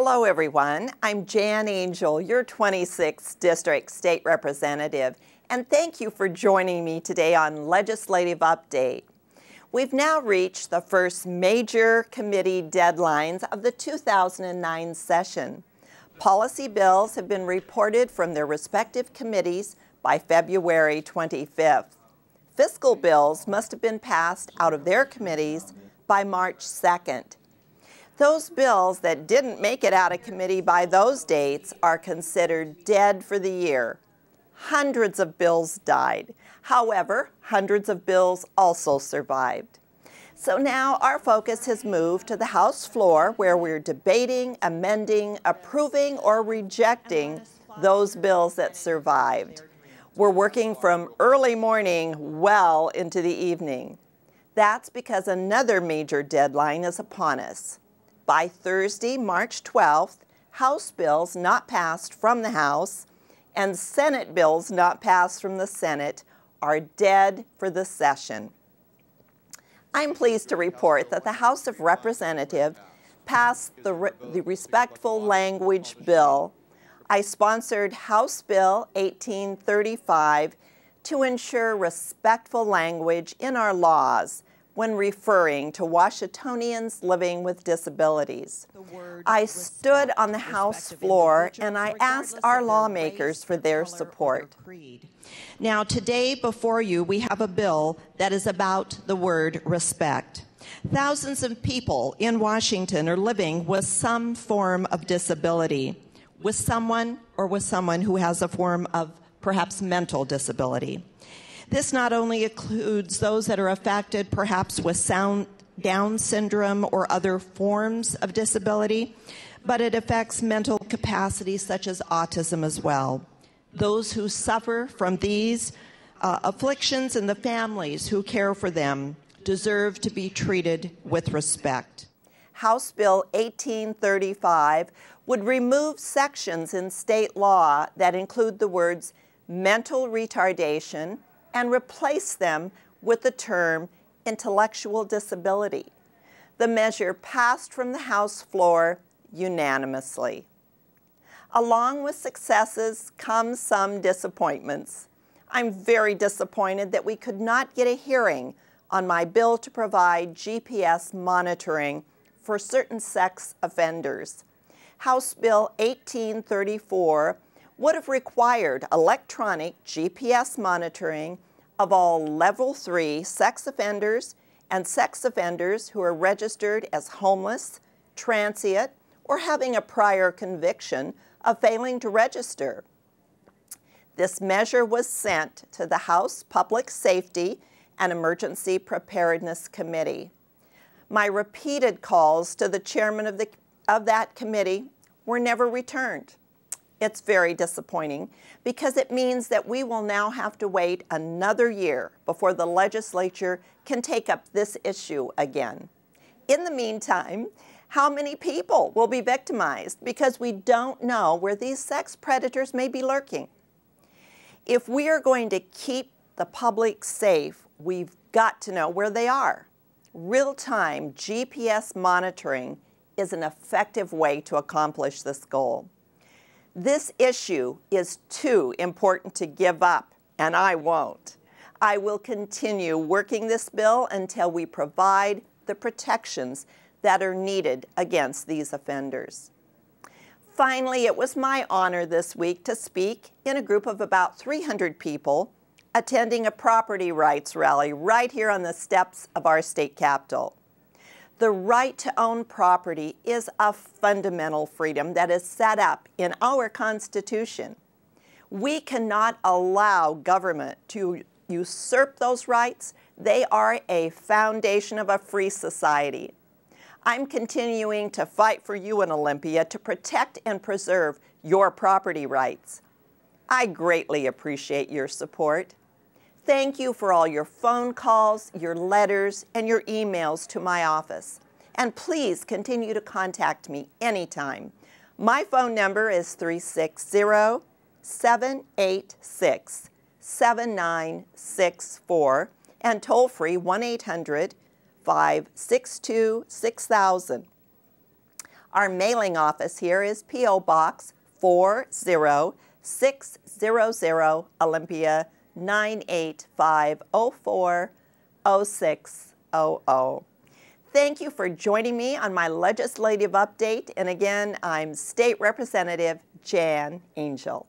Hello, everyone. I'm Jan Angel, your 26th District State Representative, and thank you for joining me today on Legislative Update. We've now reached the first major committee deadlines of the 2009 session. Policy bills have been reported from their respective committees by February 25th. Fiscal bills must have been passed out of their committees by March 2nd. Those bills that didn't make it out of committee by those dates are considered dead for the year. Hundreds of bills died. However, hundreds of bills also survived. So now our focus has moved to the House floor, where we're debating, amending, approving, or rejecting those bills that survived. We're working from early morning well into the evening. That's because another major deadline is upon us. By Thursday, March 12th, House bills not passed from the House and Senate bills not passed from the Senate are dead for the session. I'm pleased to report that the House of Representatives passed the Respectful Language Bill. I sponsored House Bill 1835 to ensure respectful language in our laws when referring to Washingtonians living with disabilities. I stood on the House floor and I asked our lawmakers for their support. Now, today before you, we have a bill that is about the word respect. Thousands of people in Washington are living with some form of disability, with someone who has a form of perhaps mental disability. This not only includes those that are affected perhaps with Down syndrome or other forms of disability, but it affects mental capacity such as autism as well. Those who suffer from these afflictions and the families who care for them deserve to be treated with respect. House Bill 1835 would remove sections in state law that include the words mental retardation and replace them with the term intellectual disability. The measure passed from the House floor unanimously. Along with successes come some disappointments. I'm very disappointed that we could not get a hearing on my bill to provide GPS monitoring for certain sex offenders. House Bill 1834 would have required electronic GPS monitoring of all Level 3 sex offenders and sex offenders who are registered as homeless, transient, or having a prior conviction of failing to register. This measure was sent to the House Public Safety and Emergency Preparedness Committee. My repeated calls to the chairman of that committee were never returned. It's very disappointing because it means that we will now have to wait another year before the legislature can take up this issue again. In the meantime, how many people will be victimized because we don't know where these sex predators may be lurking? If we are going to keep the public safe, we've got to know where they are. Real-time GPS monitoring is an effective way to accomplish this goal. This issue is too important to give up, and I won't. I will continue working this bill until we provide the protections that are needed against these offenders. Finally, it was my honor this week to speak in a group of about 300 people attending a property rights rally right here on the steps of our state capitol. The right to own property is a fundamental freedom that is set up in our Constitution. We cannot allow government to usurp those rights. They are a foundation of a free society. I'm continuing to fight for you in Olympia to protect and preserve your property rights. I greatly appreciate your support. Thank you for all your phone calls, your letters, and your emails to my office. And please continue to contact me anytime. My phone number is 360-786-7964 and toll-free 1-800-562-6000. Our mailing office here is P.O. Box 40600, Olympia 98504, 0600. Thank you for joining me on my legislative update. And again, I'm State Representative Jan Angel.